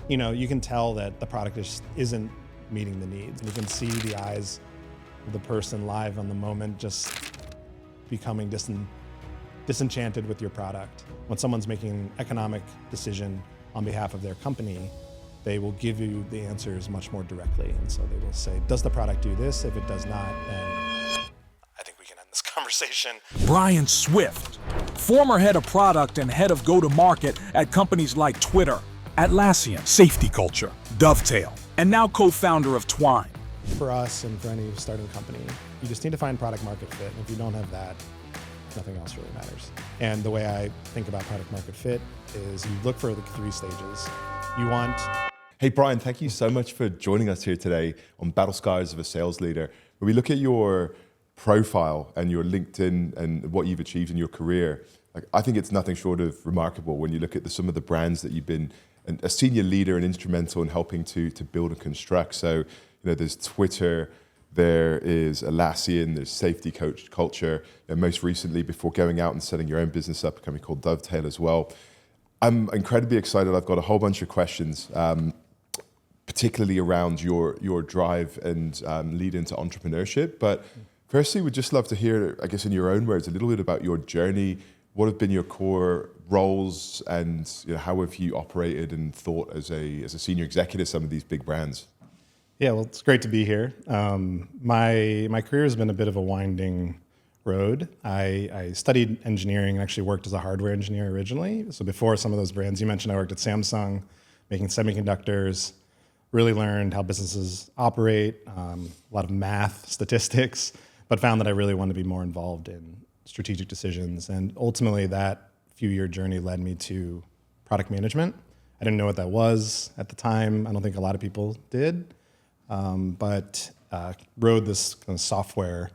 you can tell that the product just isn't meeting the needs. And you can see the eyes of the person live on the moment just becoming disenchanted with your product. When someone's making an economic decision on behalf of their company, they will give you the answers much more directly. And so they will say, does the product do this? If it does not, then I think we can end this conversation. Brian Swift, former head of product and head of go-to-market at companies like Twitter, Atlassian, Safety Culture, Dovetail, and now co-founder of Twine. For us and for any starting company, you just need to find product market fit. And if you don't have that, nothing else really matters. And the way I think about product market fit is you look for the 3 stages. You want... Hey, Brian, thank you so much for joining us here today on Battle Scars of a Sales Leader. When we look at your profile and your LinkedIn and what you've achieved in your career, I think it's nothing short of remarkable when you look at some of the brands that you've been a senior leader and instrumental in helping to build and construct. So, there's Twitter, there is Atlassian, there's Safety Culture, and most recently, before going out and setting your own business up, a company called Dovetail as well. I'm incredibly excited. I've got a whole bunch of questions, particularly around your drive and lead into entrepreneurship. But firstly, we'd just love to hear, I guess in your own words, a little bit about your journey. What have been your core roles, and how have you operated and thought as a senior executive at some of these big brands? Yeah, well, it's great to be here. My career has been a bit of a winding road. I studied engineering and actually worked as a hardware engineer originally. So before some of those brands you mentioned, I worked at Samsung making semiconductors, really learned how businesses operate, a lot of math, statistics, but found that I really wanted to be more involved in strategic decisions. And ultimately that few-year journey led me to product management. I didn't know what that was at the time. I don't think a lot of people did, but rode this kind of software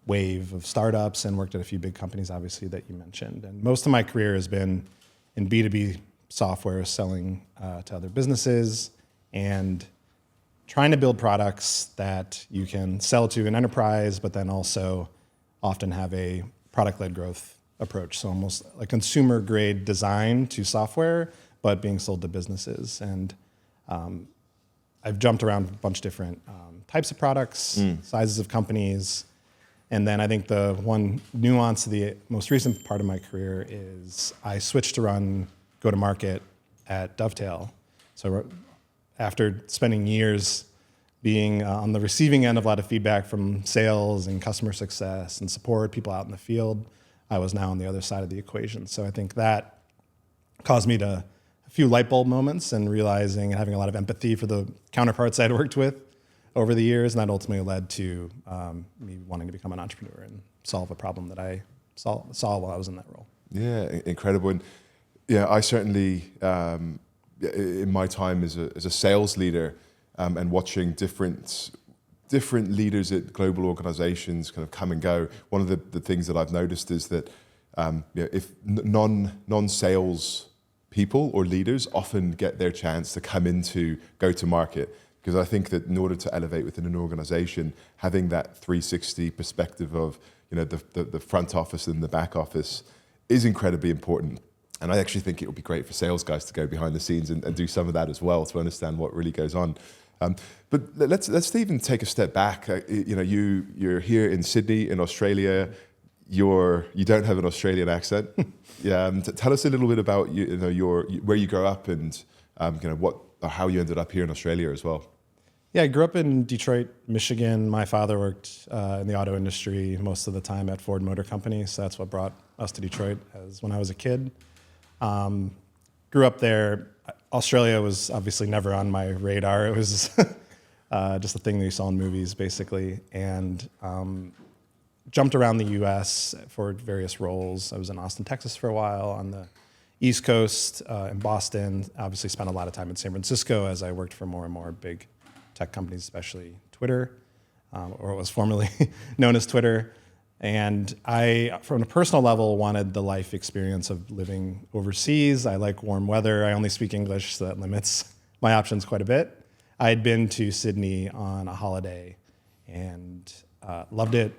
wave of startups and worked at a few big companies, obviously, that you mentioned. And most of my career has been in B2B software, selling to other businesses and trying to build products that you can sell to an enterprise, but then also often have a product-led growth approach. So almost like consumer-grade design to software, but being sold to businesses. And I've jumped around a bunch of different types of products, sizes of companies. And then I think the one nuance of the most recent part of my career is I switched to run go-to-market at Dovetail. So after spending years being on the receiving end of a lot of feedback from sales and customer success and support, people out in the field, I was now on the other side of the equation. So I think that caused me to a few light bulb moments and realizing and having a lot of empathy for the counterparts I'd worked with over the years, and that ultimately led to me wanting to become an entrepreneur and solve a problem that I saw while I was in that role. Yeah, incredible. And yeah, I certainly, in my time as a sales leader and watching different leaders at global organizations kind of come and go, one of the things that I've noticed is that if non-sales people or leaders often get their chance to come into go-to-market, because I think that in order to elevate within an organization, having that 360 perspective of the front office and the back office is incredibly important. And I actually think it would be great for sales guys to go behind the scenes and do some of that as well to understand what really goes on. But let's even take a step back. You're here in Sydney, in Australia. You don't have an Australian accent. Yeah, tell us a little bit about where you grew up and how you ended up here in Australia as well. Yeah, I grew up in Detroit, Michigan. My father worked in the auto industry most of the time at Ford Motor Company, so that's what brought us to Detroit when I was a kid. Grew up there. Australia was obviously never on my radar. It was just a thing that you saw in movies, basically. And jumped around the U.S. for various roles. I was in Austin, Texas for a while, on the East Coast, in Boston. Obviously spent a lot of time in San Francisco as I worked for more and more big tech companies, especially Twitter, or what was formerly known as Twitter. And I, from a personal level, wanted the life experience of living overseas. I like warm weather. I only speak English, so that limits my options quite a bit. I had been to Sydney on a holiday and loved it.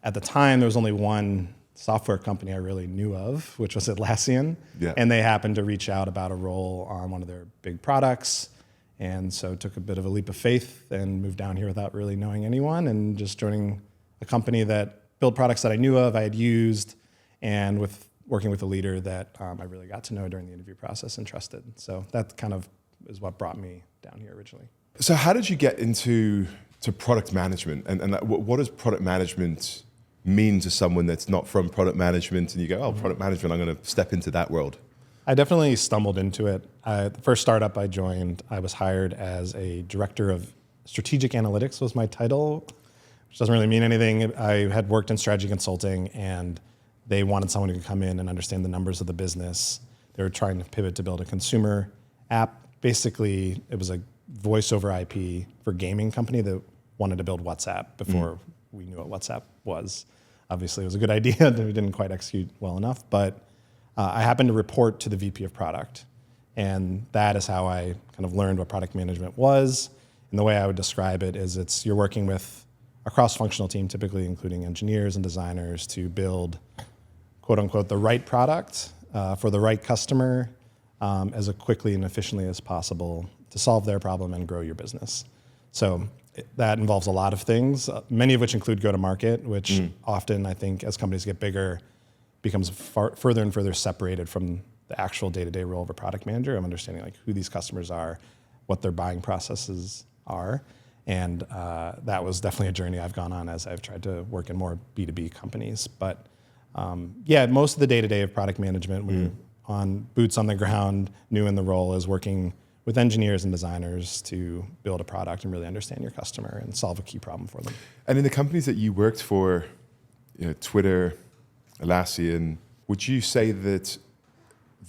At the time, there was only one software company I really knew of, which was Atlassian. Yeah. And they happened to reach out about a role on one of their big products. And so took a bit of a leap of faith and moved down here without really knowing anyone, and just joining a company that built products that I knew of, I had used, and with working with a leader that I really got to know during the interview process and trusted. So that kind of is what brought me down here originally. So how did you get into product management? And what does product management mean to someone that's not from product management, and you go, oh, product management, I'm going to step into that world? I definitely stumbled into it. The first startup I joined, I was hired as a director of strategic analytics was my title, which doesn't really mean anything. I had worked in strategy consulting, and they wanted someone who could come in and understand the numbers of the business. They were trying to pivot to build a consumer app. Basically, it was a voice over IP for gaming company that wanted to build WhatsApp before we knew what WhatsApp was. Obviously, it was a good idea that we didn't quite execute well enough, but I happened to report to the VP of product, and that is how I kind of learned what product management was. And the way I would describe it is you're working with a cross-functional team, typically including engineers and designers, to build, quote unquote, the right product for the right customer as quickly and efficiently as possible to solve their problem and grow your business. So that involves a lot of things, many of which include go-to-market, which often I think as companies get bigger, becomes further and further separated from the actual day-to-day role of a product manager, of understanding like who these customers are, what their buying processes are. And that was definitely a journey I've gone on as I've tried to work in more B2B companies. But yeah, most of the day-to-day of product management, when you're on boots on the ground, new in the role, is working with engineers and designers to build a product and really understand your customer and solve a key problem for them. And in the companies that you worked for, Twitter, Atlassian, would you say that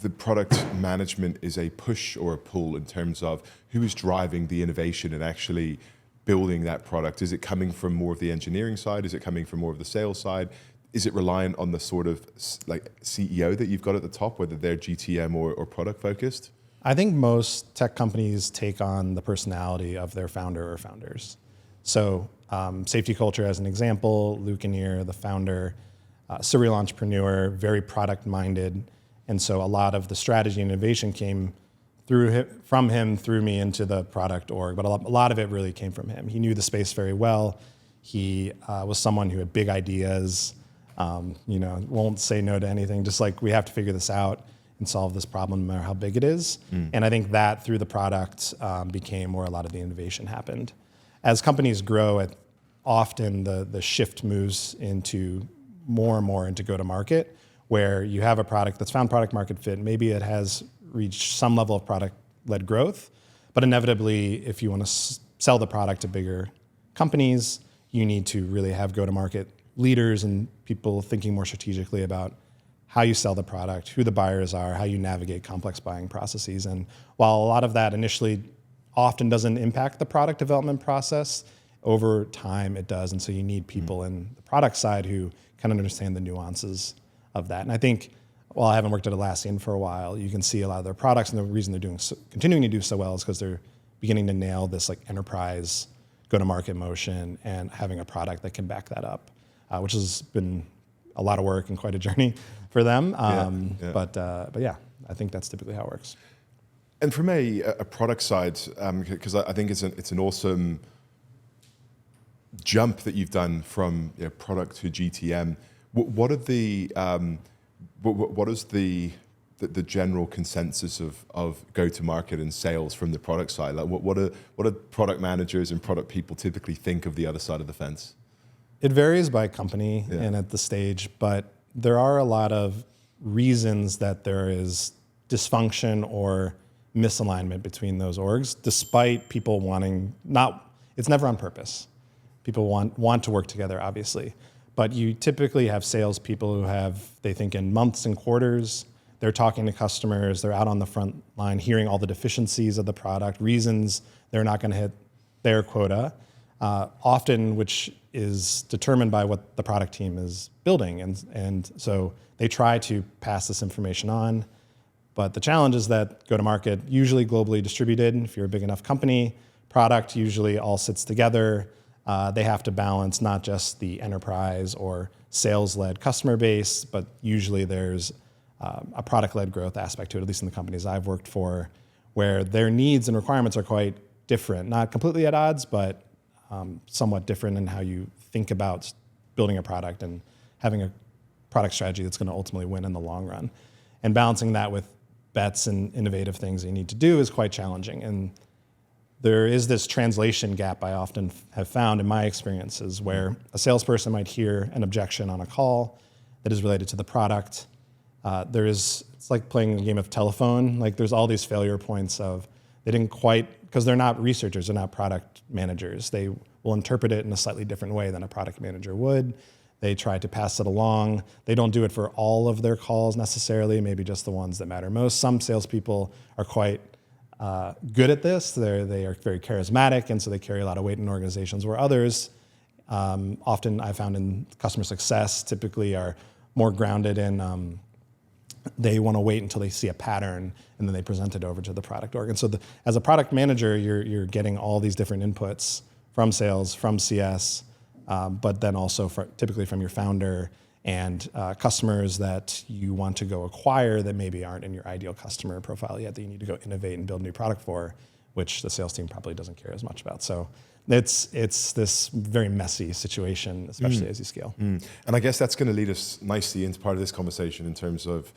the product management is a push or a pull in terms of who is driving the innovation and actually building that product? Is it coming from more of the engineering side? Is it coming from more of the sales side? Is it reliant on the sort of like CEO that you've got at the top, whether they're GTM or product focused? I think most tech companies take on the personality of their founder or founders. So safety culture as an example, Luke Anir, the founder, serial entrepreneur, very product minded. And so a lot of the strategy and innovation came from him through me into the product org, but a lot of it really came from him. He knew the space very well. He was someone who had big ideas, won't say no to anything, just like we have to figure this out and solve this problem no matter how big it is. And I think that through the product became where a lot of the innovation happened. As companies grow, often the shift moves into more and more into go-to-market, where you have a product that's found product market fit. Maybe it has reached some level of product-led growth, but inevitably, if you want to sell the product to bigger companies, you need to really have go-to-market leaders and people thinking more strategically about how you sell the product, who the buyers are, how you navigate complex buying processes. And while a lot of that initially often doesn't impact the product development process, over time it does. And so you need people in the product side who kind of understand the nuances of that. And I think, while I haven't worked at Atlassian for a while, you can see a lot of their products, and the reason they're continuing to do so well is because they're beginning to nail this like enterprise go-to-market motion and having a product that can back that up, which has been a lot of work and quite a journey for them. But yeah, I think that's typically how it works. And from a product side, because I think it's an awesome jump that you've done from product to GTM. What is the general consensus of go-to-market and sales from the product side? Like what do product managers and product people typically think of the other side of the fence? It varies by company and at the stage, but there are a lot of reasons that there is dysfunction or misalignment between those orgs, despite people wanting it's never on purpose. People want to work together, obviously, but you typically have salespeople who they think in months and quarters. They're talking to customers. They're out on the front line, hearing all the deficiencies of the product, reasons they're not going to hit their quota, often which is determined by what the product team is building. And so they try to pass this information on. But the challenge is that go-to-market, usually globally distributed, if you're a big enough company, product usually all sits together. They have to balance not just the enterprise or sales-led customer base, but usually there's a product-led growth aspect to it, at least in the companies I've worked for, where their needs and requirements are quite different, not completely at odds, but somewhat different in how you think about building a product and having a product strategy that's going to ultimately win in the long run. And balancing that with bets and innovative things you need to do is quite challenging. And there is this translation gap I often have found in my experiences where a salesperson might hear an objection on a call that is related to the product. It's like playing a game of telephone. Like there's all these failure points of they didn't quite, because they're not researchers, they're not product managers. They will interpret it in a slightly different way than a product manager would. They try to pass it along. They don't do it for all of their calls necessarily, maybe just the ones that matter most. Some salespeople are quite good at this. They are very charismatic, and so they carry a lot of weight in organizations, where others, often I found in customer success, typically are more grounded in they want to wait until they see a pattern and then they present it over to the product org. And so as a product manager, you're getting all these different inputs from sales, from CS, but then also typically from your founder and customers that you want to go acquire that maybe aren't in your ideal customer profile yet, that you need to go innovate and build a new product for, which the sales team probably doesn't care as much about. So it's this very messy situation, especially as you scale. And I guess that's going to lead us nicely into part of this conversation in terms of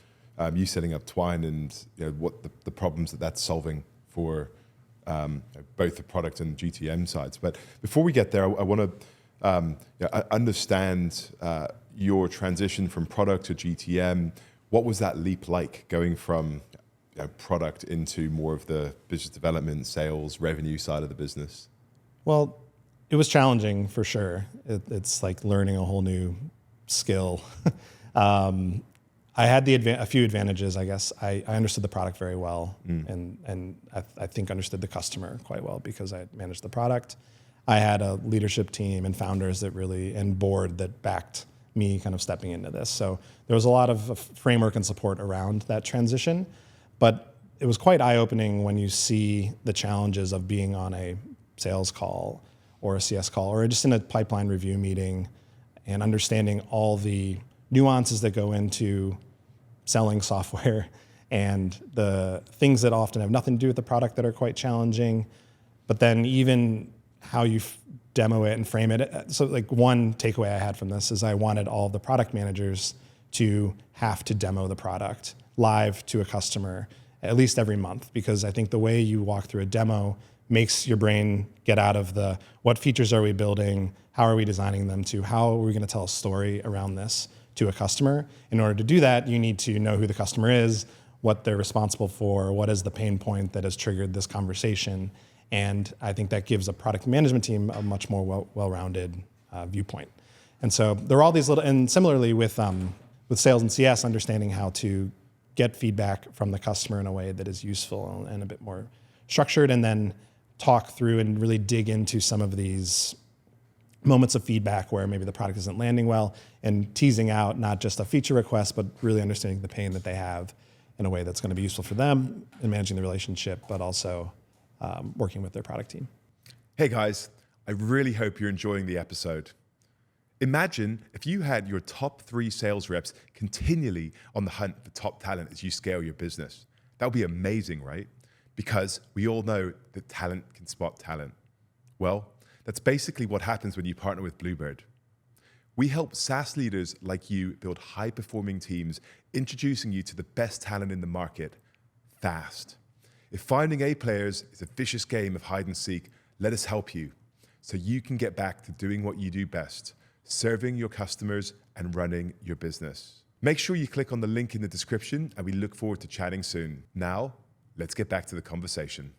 you setting up Twine and what the problems that's solving for both the product and GTM sides. But before we get there, I want to understand your transition from product to GTM. What was that leap like, going from product into more of the business development, sales, revenue side of the business? Well, it was challenging for sure. It's like learning a whole new skill. I had a few advantages, I guess. I understood the product very well, and I think understood the customer quite well because I had managed the product. I had a leadership team and founders and board that backed me kind of stepping into this. So there was a lot of framework and support around that transition, but it was quite eye-opening when you see the challenges of being on a sales call or a CS call or just in a pipeline review meeting and understanding all the nuances that go into selling software and the things that often have nothing to do with the product that are quite challenging, but then even how you demo it and frame it. So like one takeaway I had from this is I wanted all the product managers to have to demo the product live to a customer at least every month, because I think the way you walk through a demo makes your brain get out of the what features are we building, how are we designing them, to how are we going to tell a story around this to a customer. In order to do that, you need to know who the customer is, what they're responsible for, what is the pain point that has triggered this conversation. And I think that gives a product management team a much more well-rounded viewpoint. And so there are all these little, and similarly with sales and CS, understanding how to get feedback from the customer in a way that is useful and a bit more structured, and then talk through and really dig into some of these moments of feedback where maybe the product isn't landing well, and teasing out not just a feature request, but really understanding the pain that they have in a way that's going to be useful for them in managing the relationship, but also working with their product team. Hey guys, I really hope you're enjoying the episode. Imagine if you had your top 3 sales reps continually on the hunt for top talent as you scale your business. That would be amazing, right? Because we all know that talent can spot talent. Well, that's basically what happens when you partner with Bluebird. We help SaaS leaders like you build high-performing teams, introducing you to the best talent in the market fast. If finding A players is a vicious game of hide and seek, let us help you so you can get back to doing what you do best, serving your customers and running your business. Make sure you click on the link in the description, and we look forward to chatting soon. Now, let's get back to the conversation.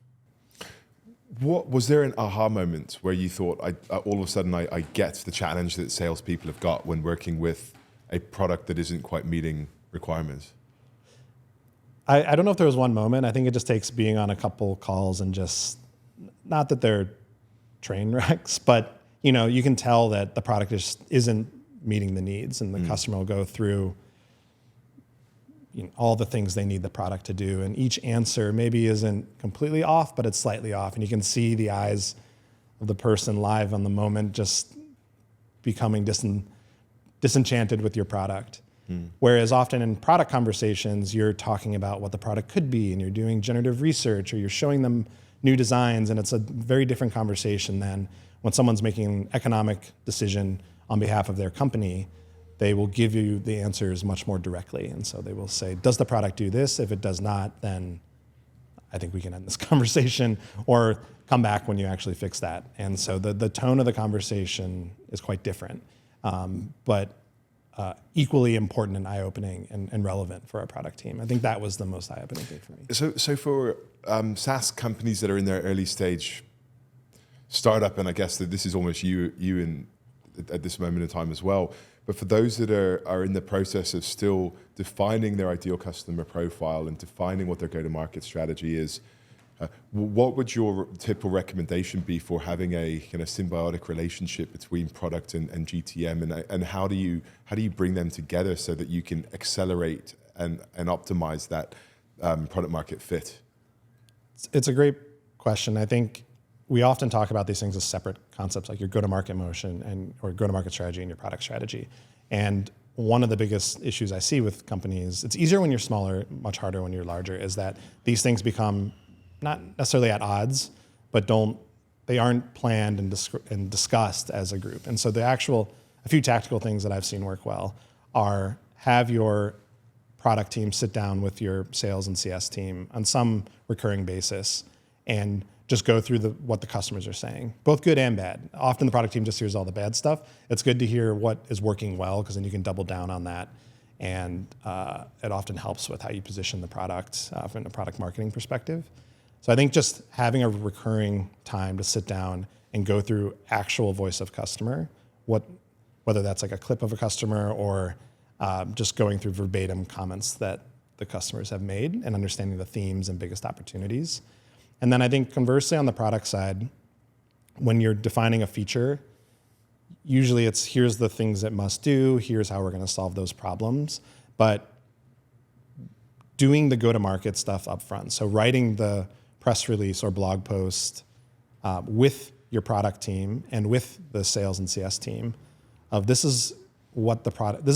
Was there an aha moment where you thought, all of a sudden, I get the challenge that salespeople have got when working with a product that isn't quite meeting requirements? I don't know if there was one moment. I think it just takes being on a couple calls and just, not that they're train wrecks, but you can tell that the product just isn't meeting the needs, and the customer will go through all the things they need the product to do, and each answer maybe isn't completely off, but it's slightly off, and you can see the eyes of the person live on the moment just becoming disenchanted with your product. Whereas often in product conversations, you're talking about what the product could be, and you're doing generative research, or you're showing them new designs, and it's a very different conversation than when someone's making an economic decision on behalf of their company. They will give you the answers much more directly. And so they will say, does the product do this? If it does not, then I think we can end this conversation, or come back when you actually fix that. And so the tone of the conversation is quite different, but equally important and eye-opening and relevant for our product team. I think that was the most eye-opening thing for me. So for SaaS companies that are in their early stage startup, and I guess that this is almost you at this moment in time as well, but for those that are in the process of still defining their ideal customer profile and defining what their go-to-market strategy is, what would your tip or recommendation be for having a kind of symbiotic relationship between product and GTM, and how do you bring them together so that you can accelerate and optimize that product market fit? It's a great question. I think we often talk about these things as separate concepts, like your go-to-market motion or go-to-market strategy and your product strategy. And one of the biggest issues I see with companies, it's easier when you're smaller, much harder when you're larger, is that these things become not necessarily at odds, but they aren't planned and discussed as a group. And so a few tactical things that I've seen work well are have your product team sit down with your sales and CS team on some recurring basis and just go through what the customers are saying, both good and bad. Often the product team just hears all the bad stuff. It's good to hear what is working well, because then you can double down on that. And it often helps with how you position the product from a product marketing perspective. So I think just having a recurring time to sit down and go through actual voice of customer, whether that's like a clip of a customer or just going through verbatim comments that the customers have made and understanding the themes and biggest opportunities. And then I think conversely on the product side, when you're defining a feature, usually it's here's the things it must do, here's how we're going to solve those problems, but doing the go-to-market stuff up front. So writing the press release or blog post with your product team and with the sales and CS team of this is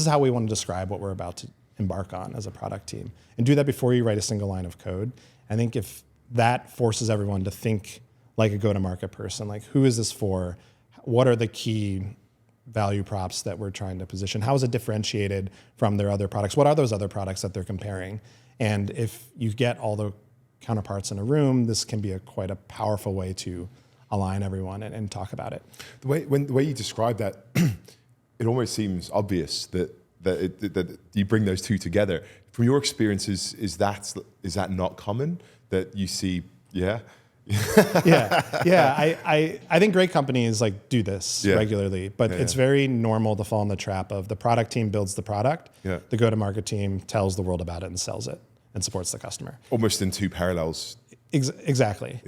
how we want to describe what we're about to embark on as a product team. And do that before you write a single line of code. I think if that forces everyone to think like a go-to-market person, like who is this for? What are the key value props that we're trying to position? How is it differentiated from their other products? What are those other products that they're comparing? And if you get all the counterparts in a room, this can be quite a powerful way to align everyone and talk about it. The way you describe that, it almost seems obvious that you bring those two together. From your experiences, is that not common that you see? Yeah. I think great companies do this regularly, but it's very normal to fall in the trap of the product team builds the product, the go-to-market team tells the world about it and sells it and supports the customer. Almost in two parallels. Exactly.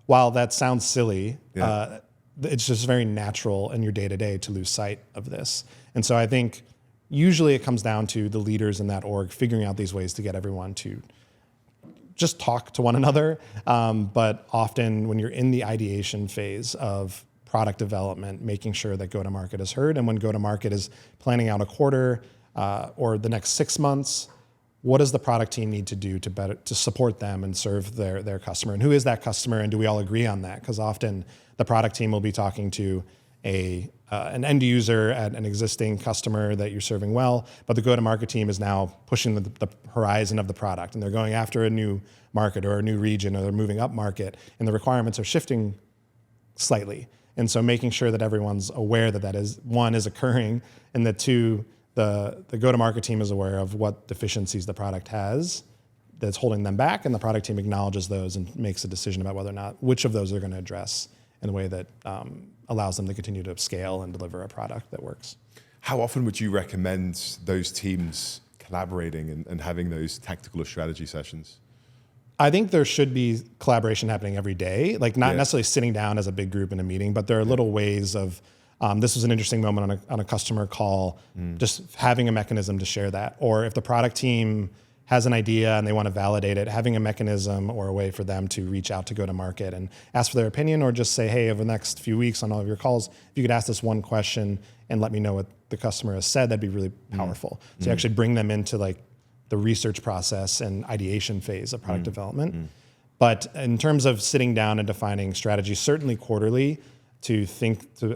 While that sounds silly, it's just very natural in your day-to-day to lose sight of this. And so I think usually it comes down to the leaders in that org figuring out these ways to get everyone to just talk to one another. But often when you're in the ideation phase of product development, making sure that go-to-market is heard, and when go-to-market is planning out a quarter or the next 6 months, what does the product team need to do to support them and serve their customer? And who is that customer, and do we all agree on that? Because often the product team will be talking to an end user at an existing customer that you're serving well, but the go-to-market team is now pushing the horizon of the product, and they're going after a new market or a new region, or they're moving up market, and the requirements are shifting slightly. And so making sure that everyone's aware that is occurring, and that two, the go-to-market team is aware of what deficiencies the product has that's holding them back, and the product team acknowledges those and makes a decision about whether or not which of those they're going to address in a way that allows them to continue to scale and deliver a product that works. How often would you recommend those teams collaborating and having those tactical or strategy sessions? I think there should be collaboration happening every day, not necessarily sitting down as a big group in a meeting, but there are little ways of, this was an interesting moment on a customer call, just having a mechanism to share that. Or if the product team has an idea and they want to validate it, having a mechanism or a way for them to reach out to go to market and ask for their opinion, or just say, hey, over the next few weeks on all of your calls, if you could ask this one question and let me know what the customer has said, that'd be really powerful. So you actually bring them into like the research process and ideation phase of product development. But in terms of sitting down and defining strategy, certainly quarterly, to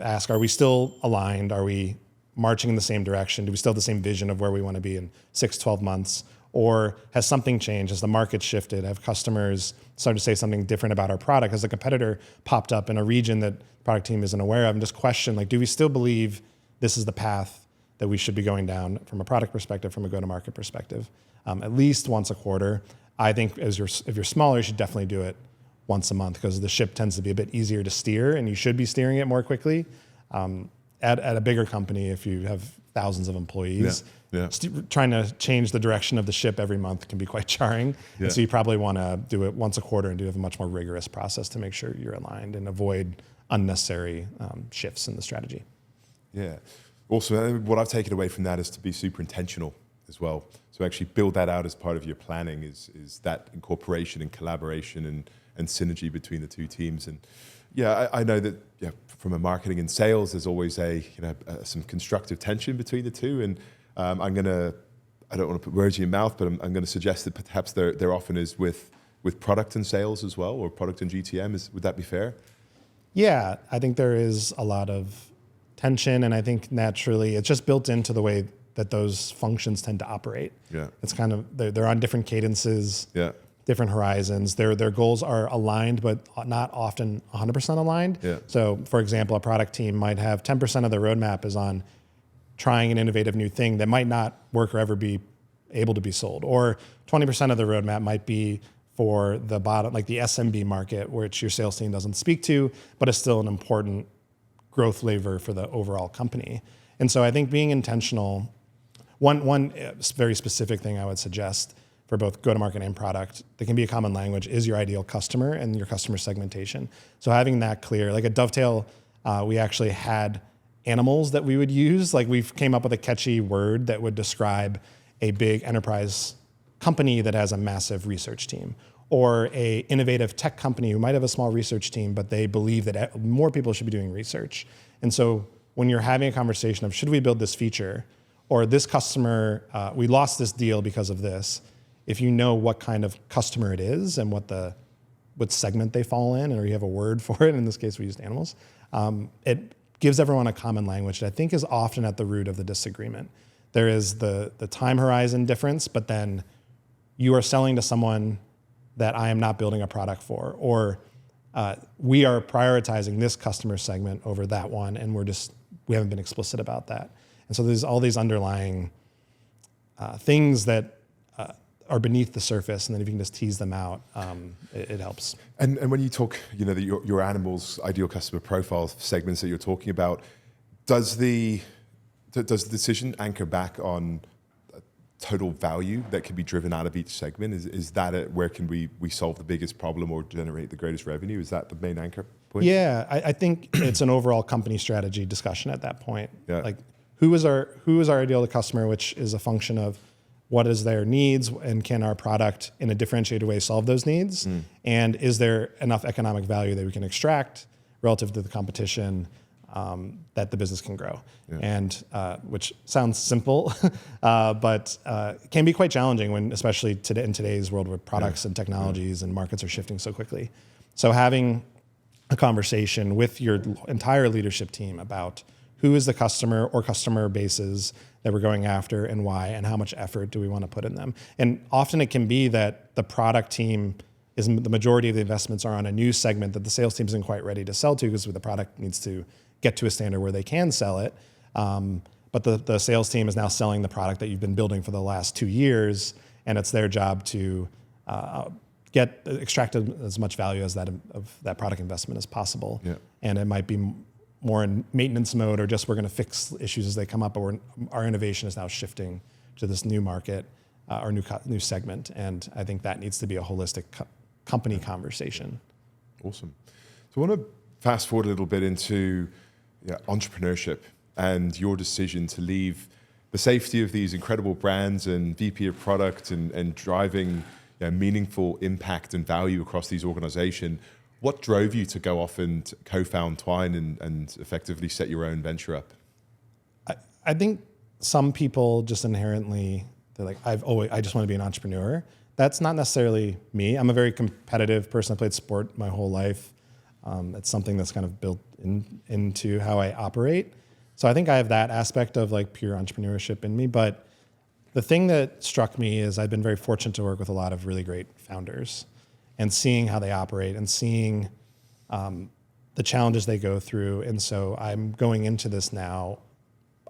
ask, are we still aligned? Are we marching in the same direction? Do we still have the same vision of where we want to be in 6, 12 months? Or has something changed? Has the market shifted? Have customers started to say something different about our product? Has a competitor popped up in a region that the product team isn't aware of? And just question, like, do we still believe this is the path that we should be going down from a product perspective, from a go-to-market perspective? At least once a quarter. I think if you're smaller, you should definitely do it once a month, because the ship tends to be a bit easier to steer and you should be steering it more quickly. At a bigger company, if you have thousands of employees, trying to change the direction of the ship every month can be quite jarring. And so you probably want to do it once a quarter and do a much more rigorous process to make sure you're aligned and avoid unnecessary shifts in the strategy. Yeah. Also, what I've taken away from that is to be super intentional as well. So actually build that out as part of your planning, is that incorporation and collaboration and synergy between the two teams. And yeah, I know that from a marketing and sales, there's always some constructive tension between the two. And I don't want to put words in your mouth, but I'm going to suggest that perhaps there often is with product and sales as well, or product and GTM. Would that be fair? Yeah, I think there is a lot of tension, and I think naturally it's just built into the way that those functions tend to operate. Yeah, it's kind of they're on different cadences. Yeah. Different horizons. Their goals are aligned, but not often 100% aligned. Yeah. So, for example, a product team might have 10% of their roadmap is on trying an innovative new thing that might not work or ever be able to be sold, or 20% of the roadmap might be for the bottom, like the SMB market, which your sales team doesn't speak to, but is still an important growth lever for the overall company. And so, I think being intentional. One very specific thing I would suggest for both go-to-market and product that can be a common language is your ideal customer and your customer segmentation. So having that clear, like at Dovetail, we actually had animals that we would use. Like we came up with a catchy word that would describe a big enterprise company that has a massive research team, or a innovative tech company who might have a small research team, but they believe that more people should be doing research. And so when you're having a conversation of, should we build this feature, or this customer, we lost this deal because of this, if you know what kind of customer it is and what segment they fall in, or you have a word for it, in this case we used animals, it gives everyone a common language that I think is often at the root of the disagreement. There is the time horizon difference, but then you are selling to someone that I am not building a product for, or we are prioritizing this customer segment over that one, and we haven't been explicit about that. And so there's all these underlying things that are beneath the surface, and then if you can just tease them out, it helps. And when you talk, your animals, ideal customer profile segments that you're talking about, does the decision anchor back on total value that can be driven out of each segment? Is that where can we solve the biggest problem or generate the greatest revenue? Is that the main anchor point? Yeah, I think it's an overall company strategy discussion at that point. Yeah. Like who is our ideal customer, which is a function of what is their needs, and can our product in a differentiated way solve those needs? And is there enough economic value that we can extract relative to the competition that the business can grow? Yeah. And which sounds simple, but can be quite challenging especially in today's world where products and technologies and markets are shifting so quickly. So having a conversation with your entire leadership team about who is the customer or customer bases that we're going after and why, and how much effort do we want to put in them. And often it can be that the product team the majority of the investments are on a new segment that the sales team isn't quite ready to sell to, because the product needs to get to a standard where they can sell it. But the sales team is now selling the product that you've been building for the last 2 years, and it's their job to extract as much value as of that product investment as possible. Yeah. And it might be more in maintenance mode, or just we're going to fix issues as they come up, but our innovation is now shifting to this new market or new segment. And I think that needs to be a holistic company conversation. Awesome. So I want to fast forward a little bit into entrepreneurship and your decision to leave the the safety of these incredible brands and VP of product and driving meaningful impact and value across these organizations. What drove you to go off and co-found Twine and effectively set your own venture up? I think some people just inherently, they're like, I just want to be an entrepreneur. That's not necessarily me. I'm a very competitive person. I played sport my whole life. It's something that's kind of built into how I operate. So I think I have that aspect of like pure entrepreneurship in me. But the thing that struck me is I've been very fortunate to work with a lot of really great founders and seeing how they operate and seeing the challenges they go through. And so I'm going into this now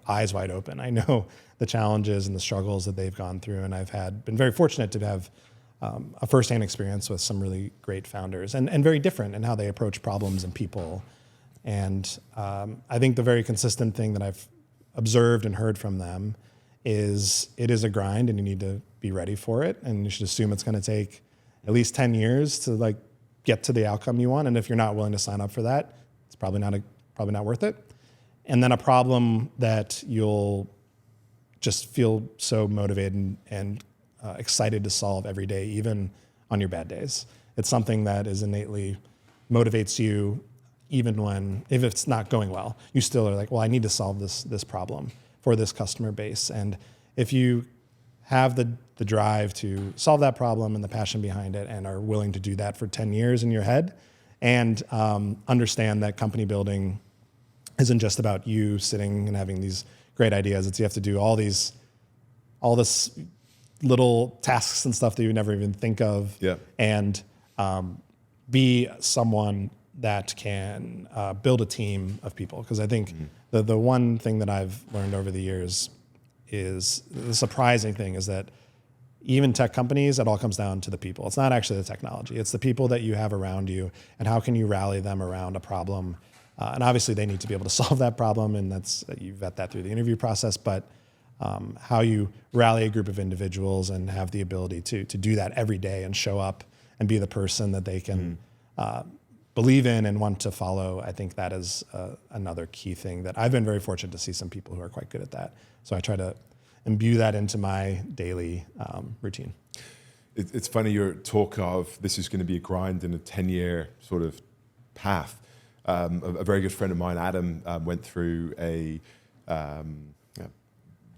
eyes wide open. I know the challenges and the struggles that they've gone through, and I've been very fortunate to have a firsthand experience with some really great founders and very different in how they approach problems and people. And I think the very consistent thing that I've observed and heard from them is it is a grind and you need to be ready for it. And you should assume it's going to take at least 10 years to like get to the outcome you want. And if you're not willing to sign up for that, it's probably not worth it. And then a problem that you'll just feel so motivated and excited to solve every day, even on your bad days. It's something that is innately motivates you, even if it's not going well. You still are like, well, I need to solve this problem for this customer base. And if you have the drive to solve that problem and the passion behind it and are willing to do that for 10 years in your head and understand that company building isn't just about you sitting and having these great ideas. It's you have to do all this little tasks and stuff that you would never even think of. Yeah. And be someone that can build a team of people. Because I think the one thing that I've learned over the years is the surprising thing is that even tech companies, it all comes down to the people. It's not actually the technology. It's the people that you have around you and how can you rally them around a problem. And obviously they need to be able to solve that problem, and you vet that through the interview process, but how you rally a group of individuals and have the ability to do that every day and show up and be the person that they can believe in and want to follow. I think that is another key thing that I've been very fortunate to see some people who are quite good at that. So I try to imbue that into my daily routine. It's funny your talk of this is going to be a grind in a 10-year sort of path. A very good friend of mine, Adam, went through a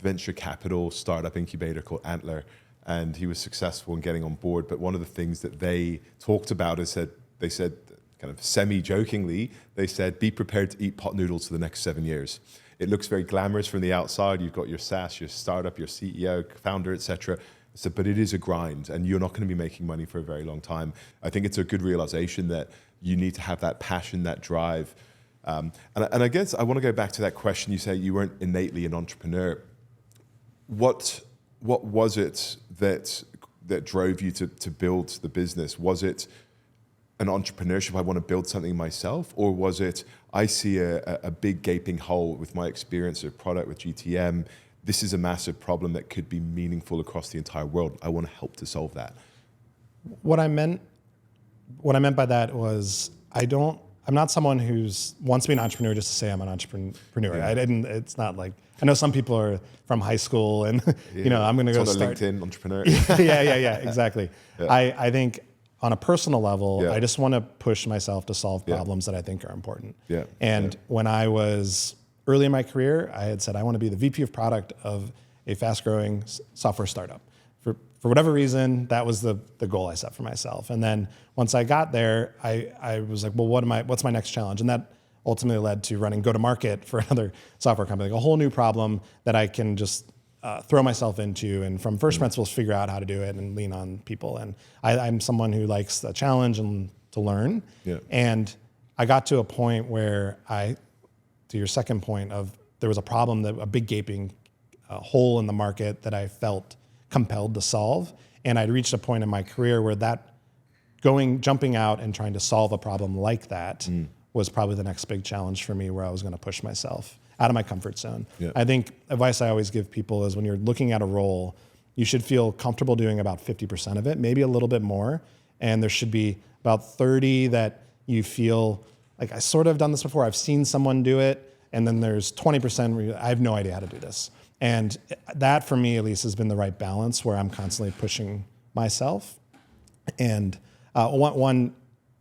venture capital startup incubator called Antler, and he was successful in getting on board. But one of the things that they talked about is that they said, kind of semi-jokingly, they said, be prepared to eat pot noodles for the next 7 years. It looks very glamorous from the outside. You've got your SaaS, your startup, your CEO, founder, etc. So, but it is a grind, and you're not going to be making money for a very long time. I think it's a good realization that you need to have that passion, that drive. And I guess I want to go back to that question. You say you weren't innately an entrepreneur. What was it that drove you to build the business? Was it an entrepreneurship, I want to build something myself? Or was it, I see a big gaping hole with my experience of product with GTM. This is a massive problem that could be meaningful across the entire world. I want to help to solve that. What I meant by that was I'm not someone who's wants to be an entrepreneur just to say I'm an entrepreneur. Yeah. It's not like, I know some people are from high school and, I'm going to go start. LinkedIn entrepreneur. yeah, exactly. Yeah. I think on a personal level, I just want to push myself to solve problems that I think are important. Yeah. And when I was early in my career, I had said, I want to be the VP of product of a fast growing software startup. For whatever reason, that was the goal I set for myself. And then once I got there, I was like, well, what's my next challenge? And that ultimately led to running go-to-market for another software company, like a whole new problem that I can just throw myself into and from first principles figure out how to do it and lean on people. And I'm someone who likes a challenge and to learn. Yeah. And I got to a point where to your second point of there was a problem, a big gaping hole in the market that I felt compelled to solve. And I'd reached a point in my career where jumping out and trying to solve a problem like that was probably the next big challenge for me, where I was going to push myself out of my comfort zone. Yeah. I think advice I always give people is when you're looking at a role, you should feel comfortable doing about 50% of it, maybe a little bit more. And there should be about 30 that you feel like, I sort of done this before, I've seen someone do it. And then there's 20% where I have no idea how to do this. And that, for me at least, has been the right balance where I'm constantly pushing myself. And one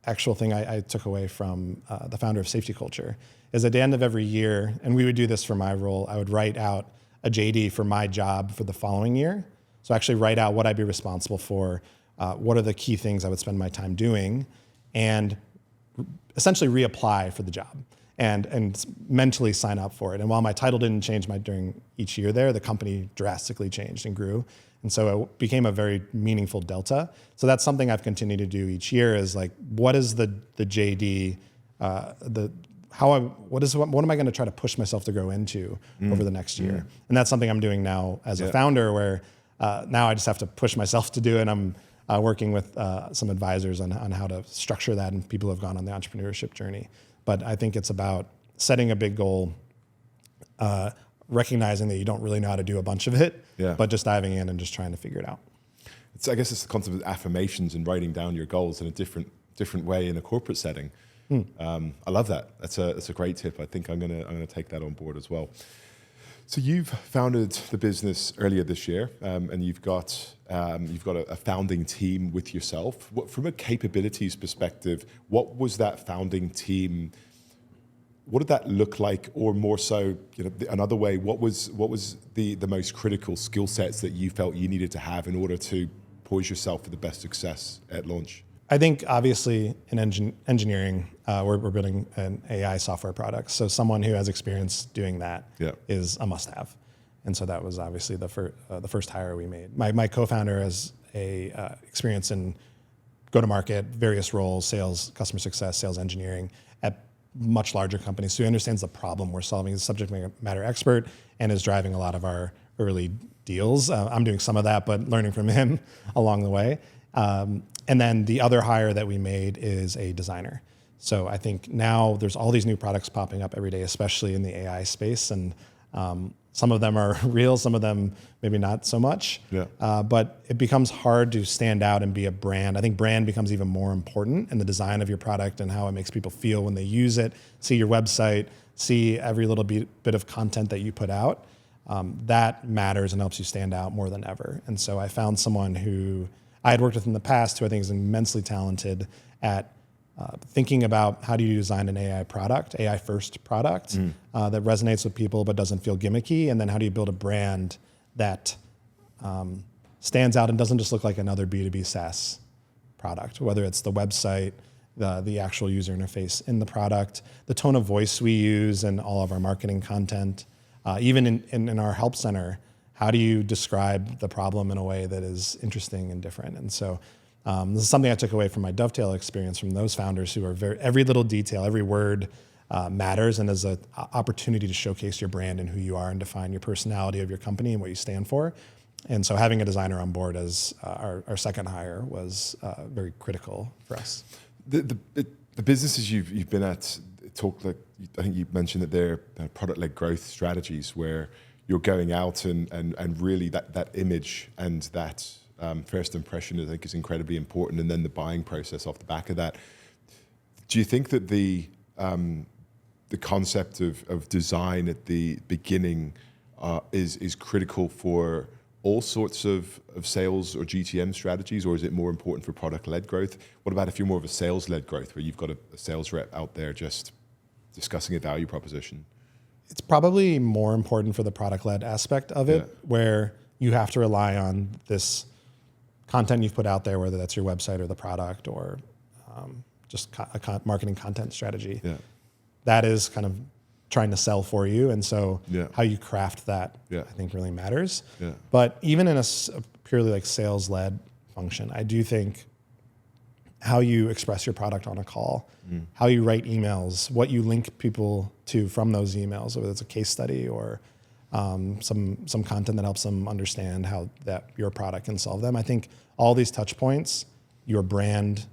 actual thing I took away from the founder of Safety Culture is at the end of every year, and we would do this for my role, I would write out a JD for my job for the following year. So actually write out what I'd be responsible for, what are the key things I would spend my time doing, and essentially reapply for the job and mentally sign up for it. And while my title didn't change during each year there, the company drastically changed and grew. And so it became a very meaningful delta. So that's something I've continued to do each year is like, what is the JD, what am I going to try to push myself to grow into over the next year? And that's something I'm doing now as a founder where now I just have to push myself to do it. And I'm working with some advisors on how to structure that and people who have gone on the entrepreneurship journey. But I think it's about setting a big goal, recognizing that you don't really know how to do a bunch of it, but just diving in and just trying to figure it out. I guess it's the concept of affirmations and writing down your goals in a different way in a corporate setting. I love that. That's a great tip. I think I'm gonna take that on board as well. So you've founded the business earlier this year, and you've got a founding team with yourself. From a capabilities perspective, what was that founding team? What did that look like, or more so, another way? What was the most critical skill sets that you felt you needed to have in order to poise yourself for the best success at launch? I think obviously in engineering, we're building an AI software product. So someone who has experience doing that is a must-have. And so that was obviously the first hire we made. My co-founder has experience in go-to-market, various roles, sales, customer success, sales engineering at much larger companies. So he understands the problem we're solving. He's a subject matter expert and is driving a lot of our early deals. I'm doing some of that, but learning from him along the way. And then the other hire that we made is a designer. So I think now there's all these new products popping up every day, especially in the AI space. And some of them are real, some of them maybe not so much. But it becomes hard to stand out and be a brand. I think brand becomes even more important in the design of your product and how it makes people feel when they use it, see your website, see every little bit of content that you put out. That matters and helps you stand out more than ever. And so I found someone who I had worked with in the past who I think is immensely talented at thinking about how do you design an AI first product that resonates with people but doesn't feel gimmicky, and then how do you build a brand that stands out and doesn't just look like another B2B SaaS product, whether it's the website, the actual user interface in the product, the tone of voice we use in all of our marketing content, even in our help center. How do you describe the problem in a way that is interesting and different? And so this is something I took away from my Dovetail experience from those founders who are every little detail, every word matters and is an opportunity to showcase your brand and who you are and define your personality of your company and what you stand for. And so having a designer on board as our second hire was very critical for us. The businesses you've been at, I think you mentioned that they're product-led growth strategies where you're going out and really that image and that first impression I think is incredibly important, and then the buying process off the back of that. Do you think that the concept of design at the beginning is critical for all sorts of sales or GTM strategies, or is it more important for product-led growth? What about if you're more of a sales-led growth where you've got a sales rep out there just discussing a value proposition? It's probably more important for the product-led aspect of it, where you have to rely on this content you've put out there, whether that's your website or the product or just a marketing content strategy. That is kind of trying to sell for you. And so how you craft that, I think, really matters. But even in a purely like sales-led function, I do think how you express your product on a call, how you write emails, what you link people to from those emails, whether it's a case study or some content that helps them understand how that your product can solve them. I think all these touch points, your brand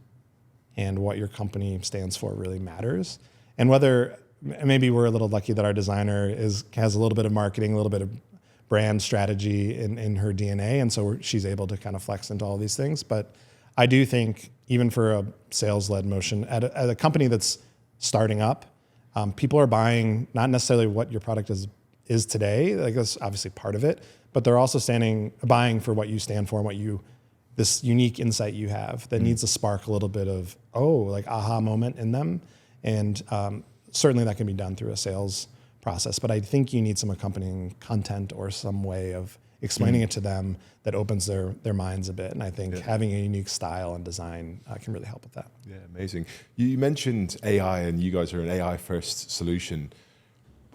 and what your company stands for really matters. And whether maybe we're a little lucky that our designer has a little bit of marketing, a little bit of brand strategy in her DNA. And so she's able to kind of flex into all these things. But I do think even for a sales-led motion at a company that's starting up, people are buying not necessarily what your product is is today. Like that's obviously part of it, but they're also buying for what you stand for and this unique insight you have that needs to spark a little bit of, like aha moment in them. And certainly that can be done through a sales process, but I think you need some accompanying content or some way of explaining it to them that opens their minds a bit. And I think having a unique style and design can really help with that. Yeah, amazing. You mentioned AI, and you guys are an AI first solution.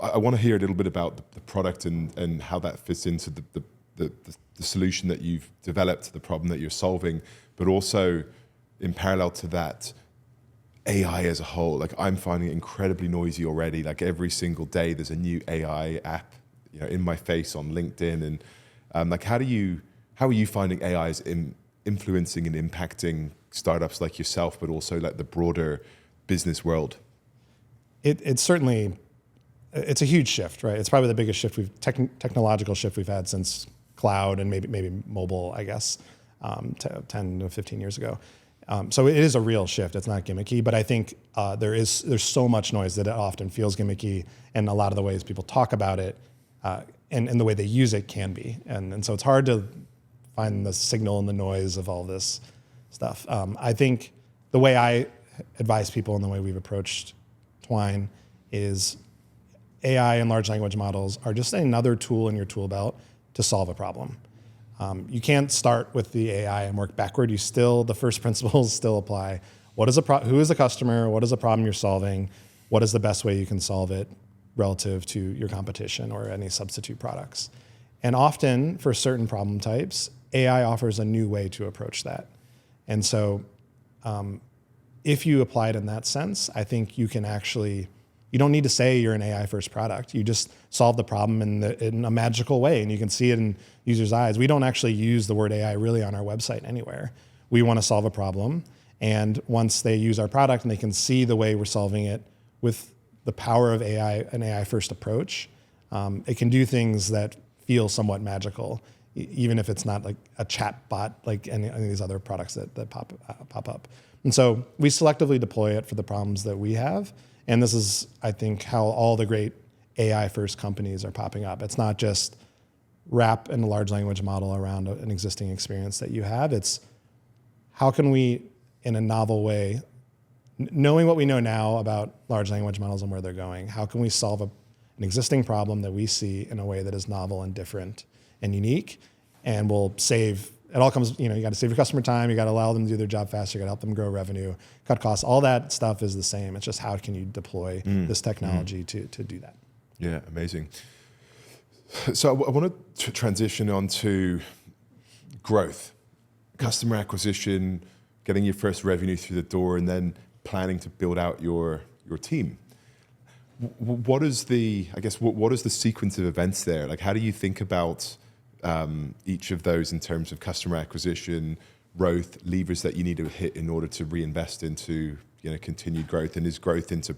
I want to hear a little bit about the product and how that fits into the solution that you've developed, the problem that you're solving, but also in parallel to that, AI as a whole. Like I'm finding it incredibly noisy already. Like every single day there's a new AI app, in my face on LinkedIn. And like how are you finding AI is influencing and impacting startups like yourself, but also like the broader business world? It's certainly, it's a huge shift, right? It's probably the biggest technological shift we've had since cloud and maybe mobile, I guess, 10 to 15 years ago. So it is a real shift. It's not gimmicky, but I think there's so much noise that it often feels gimmicky, and a lot of the ways people talk about it and the way they use it can be. And so it's hard to find the signal and the noise of all this stuff. I think the way I advise people and the way we've approached Twine is AI and large language models are just another tool in your tool belt to solve a problem. You can't start with the AI and work backward. The first principles still apply. Who is the customer? What is the problem you're solving? What is the best way you can solve it relative to your competition or any substitute products? And often for certain problem types, AI offers a new way to approach that. And so if you apply it in that sense, I think you don't need to say you're an AI first product. You just solve the problem in a magical way, and you can see it in users' eyes. We don't actually use the word AI really on our website anywhere. We want to solve a problem, and once they use our product and they can see the way we're solving it with the power of AI, an AI first approach, it can do things that feel somewhat magical, even if it's not like a chat bot like any of these other products that pop up. And so we selectively deploy it for the problems that we have. And this is, I think, how all the great AI-first companies are popping up. It's not just wrap in a large language model around an existing experience that you have. It's how can we, in a novel way, knowing what we know now about large language models and where they're going, how can we solve an existing problem that we see in a way that is novel and different and unique, and will save. It all comes, you got to save your customer time. You got to allow them to do their job faster. You got to help them grow revenue, cut costs. All that stuff is the same. It's just how can you deploy this technology to do that? Yeah, amazing. So I want to transition on to growth, customer acquisition, getting your first revenue through the door, and then planning to build out your team. What is the sequence of events there? Like, how do you think about each of those in terms of customer acquisition, growth, levers that you need to hit in order to reinvest into continued growth? And is growth into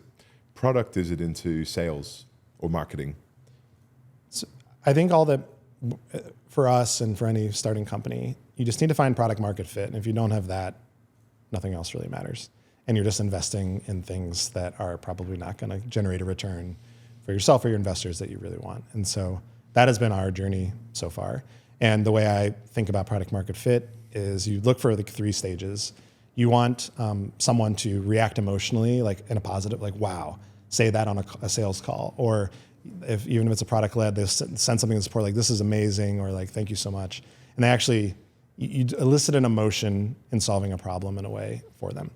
product? Is it into sales or marketing? So I think all that for us and for any starting company, you just need to find product market fit. And if you don't have that, nothing else really matters. And you're just investing in things that are probably not going to generate a return for yourself or your investors that you really want. And so that has been our journey so far. And the way I think about product market fit is you look for the 3 stages. You want someone to react emotionally, like in a positive, like, wow, say that on a sales call. Or even if it's a product led, they send something to support, like, this is amazing, or like, thank you so much. And they actually, you elicit an emotion in solving a problem in a way for them.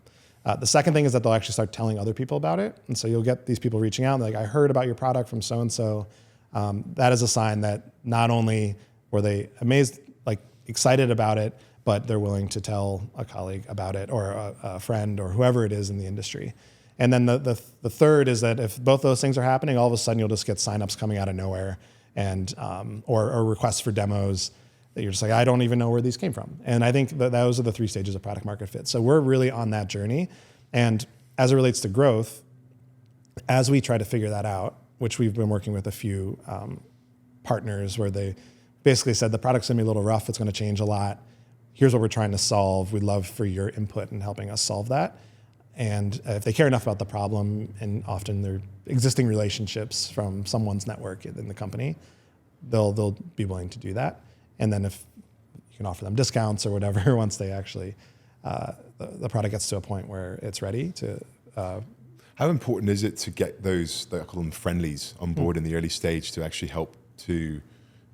The second thing is that they'll actually start telling other people about it. And so you'll get these people reaching out and like, I heard about your product from so-and-so. That is a sign that not only were they amazed, like excited about it, but they're willing to tell a colleague about it or a friend or whoever it is in the industry. And then the third is that if both those things are happening, all of a sudden you'll just get signups coming out of nowhere and or requests for demos that you're just like, I don't even know where these came from. And I think that those are the 3 stages of product market fit. So we're really on that journey. And as it relates to growth, as we try to figure that out, which we've been working with a few partners where they basically said the product's gonna be a little rough, it's gonna change a lot. Here's what we're trying to solve. We'd love for your input in helping us solve that. And if they care enough about the problem, and often they're existing relationships from someone's network in the company, they'll be willing to do that. And then if you can offer them discounts or whatever once they actually the product gets to a point where it's ready to. How important is it to get those, I call them friendlies, on board in the early stage to actually help to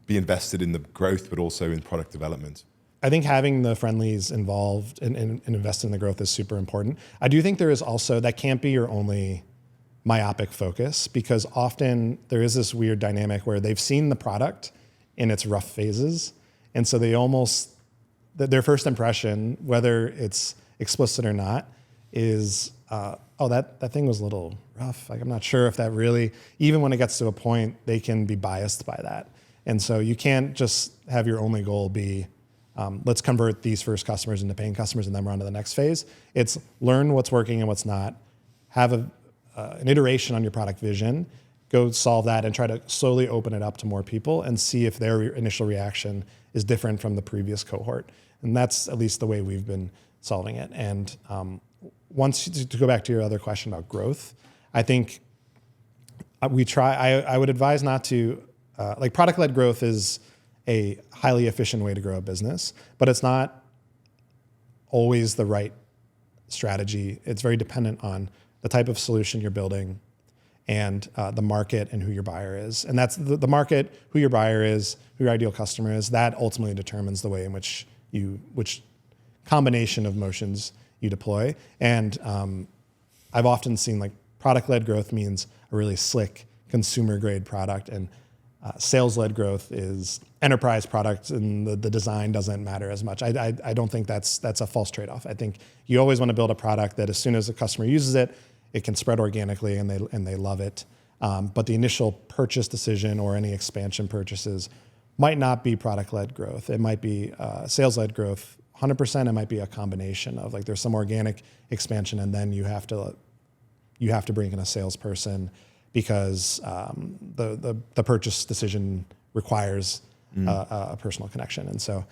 be invested in the growth, but also in product development? I think having the friendlies involved and invest in the growth is super important. I do think there is also, that can't be your only myopic focus, because often there is this weird dynamic where they've seen the product in its rough phases. And so they almost, their first impression, whether it's explicit or not, is, oh, that thing was a little rough. Like, I'm not sure if that really, even when it gets to a point, they can be biased by that. And so you can't just have your only goal be, let's convert these first customers into paying customers and then we're on to the next phase. It's learn what's working and what's not, have an iteration on your product vision, go solve that and try to slowly open it up to more people and see if their initial reaction is different from the previous cohort. And that's at least the way we've been solving it. And once, to go back to your other question about growth, I think I would advise not to, like, product-led growth is a highly efficient way to grow a business, but it's not always the right strategy. It's very dependent on the type of solution you're building and the market and who your buyer is. And that's the market, who your buyer is, who your ideal customer is. That ultimately determines the way in which combination of motions you deploy. And I've often seen, like, product-led growth means a really slick consumer-grade product, and sales-led growth is enterprise product, and the design doesn't matter as much. I don't think that's a false trade-off. I think you always want to build a product that as soon as a customer uses it, it can spread organically and they love it. But the initial purchase decision or any expansion purchases might not be product-led growth. It might be sales-led growth 100%. It might be a combination of, like, there's some organic expansion and then you have to bring in a salesperson because the purchase decision requires a personal connection. And so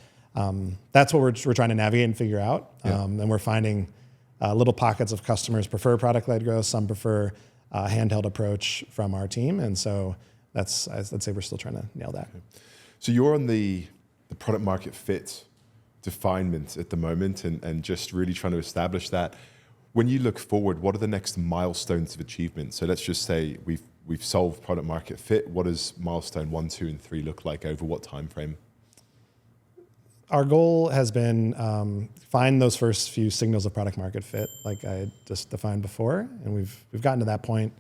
that's what we're trying to navigate and figure out. And we're finding little pockets of customers prefer product-led growth. Some prefer a handheld approach from our team. And so I'd say we're still trying to nail that. So you're on the product market fit definement at the moment and just really trying to establish that. When you look forward, what are the next milestones of achievement? So let's just say we've solved product market fit. What does milestone 1, 2, and 3 look like over what time frame? Our goal has been find those first few signals of product market fit, like I had just defined before, and we've gotten to that point.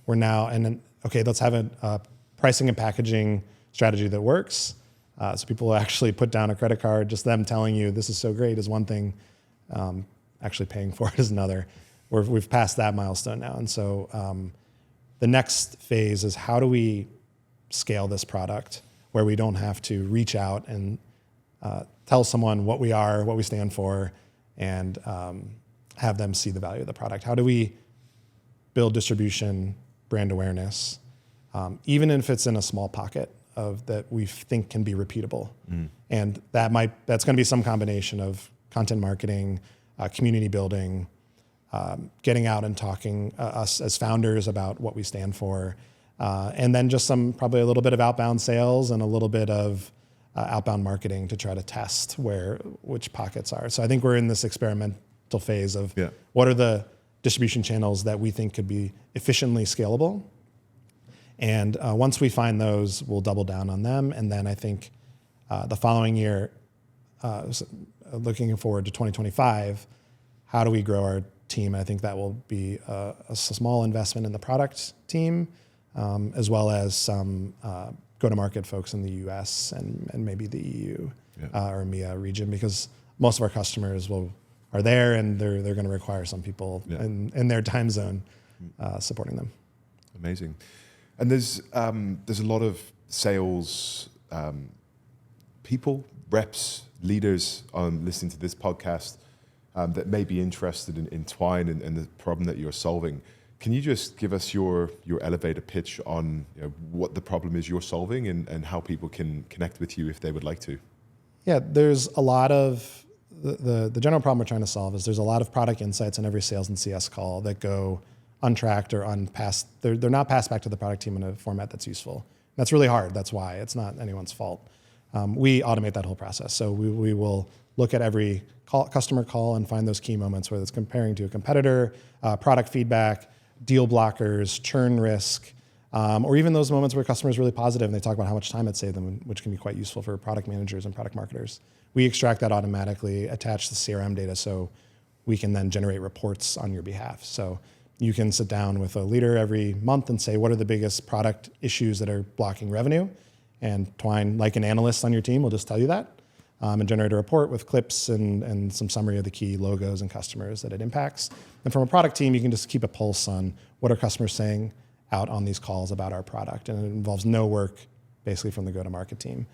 We're now, and then, okay, let's have a pricing and packaging strategy that works. So people will actually put down a credit card. Just them telling you this is so great is one thing. Actually paying for it is another. We've passed that milestone now. And so the next phase is, how do we scale this product where we don't have to reach out and tell someone what we are, what we stand for, and have them see the value of the product? How do we build distribution, brand awareness, even if it's in a small pocket of that we think can be repeatable? And that's going to be some combination of content marketing, community building, getting out and talking us as founders about what we stand for, and then just probably a little bit of outbound sales and a little bit of outbound marketing to try to test which pockets are. So I think we're in this experimental phase of what are the distribution channels that we think could be efficiently scalable. And once we find those, we'll double down on them. And then I think the following year, looking forward to 2025, how do we grow our team? I think that will be a small investment in the product team, as well as some go-to-market folks in the US and maybe the EU or EMEA region, because most of our customers are there and they're going to require some people in their time zone supporting them. Amazing. And there's a lot of sales people, reps, leaders listening to this podcast that may be interested in Twine and the problem that you're solving. Can you just give us your elevator pitch on what the problem is you're solving and how people can connect with you if they would like to? Yeah, there's a lot of the general problem we're trying to solve is there's a lot of product insights in every sales and CS call that go untracked or unpassed. They're not passed back to the product team in a format that's useful. That's really hard. That's why. It's not anyone's fault. We automate that whole process. So we will look at every customer call and find those key moments, whether it's comparing to a competitor, product feedback, deal blockers, churn risk, or even those moments where customers are really positive and they talk about how much time it saved them, which can be quite useful for product managers and product marketers. We extract that automatically, attach the CRM data so we can then generate reports on your behalf. So you can sit down with a leader every month and say, what are the biggest product issues that are blocking revenue? And Twine, like an analyst on your team, will just tell you that and generate a report with clips and some summary of the key logos and customers that it impacts. And from a product team, you can just keep a pulse on what are customers saying out on these calls about our product. And it involves no work basically from the go-to-market team.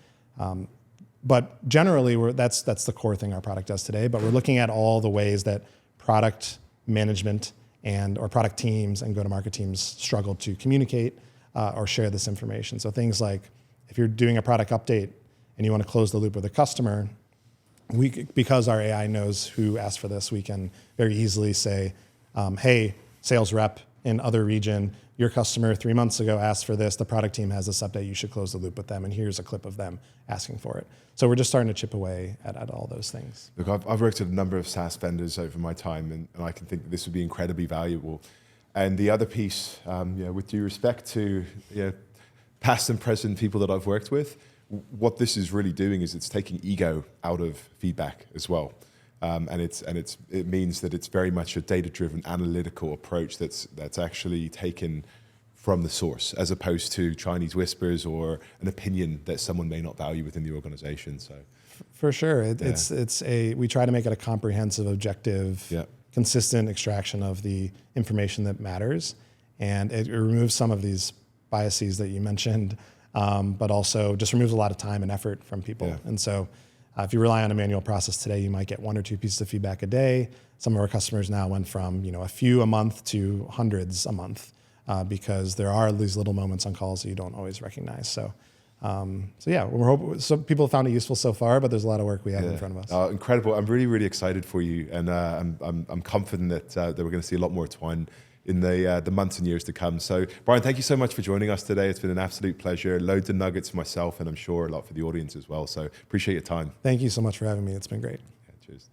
But generally, that's the core thing our product does today. But we're looking at all the ways that product management or product teams and go-to-market teams struggle to communicate or share this information. So things like if you're doing a product update and you want to close the loop with a customer, because our AI knows who asked for this, we can very easily say, hey, sales rep in other region, your customer 3 months ago asked for this, the product team has this update, you should close the loop with them, and here's a clip of them asking for it. So we're just starting to chip away at all those things. Look, I've worked at a number of SaaS vendors over my time, and I can think that this would be incredibly valuable. And the other piece, with due respect to past and present people that I've worked with, what this is really doing is it's taking ego out of feedback as well. And it means that it's very much a data-driven analytical approach that's actually taken from the source, as opposed to Chinese whispers or an opinion that someone may not value within the organization. So, for sure, we try to make it a comprehensive, objective, consistent extraction of the information that matters, and it removes some of these biases that you mentioned, but also just removes a lot of time and effort from people. Yeah. And so if you rely on a manual process today, you might get 1 or 2 pieces of feedback a day. Some of our customers now went from a few a month to hundreds a month because there are these little moments on calls that you don't always recognize. So we're hoping some people found it useful so far, but there's a lot of work we have in front of us. Incredible! I'm really, really excited for you, and I'm confident that we're going to see a lot more Twine in the months and years to come. So, Brian, thank you so much for joining us today. It's been an absolute pleasure. Loads of nuggets for myself, and I'm sure a lot for the audience as well. So, appreciate your time. Thank you so much for having me. It's been great. Yeah, cheers.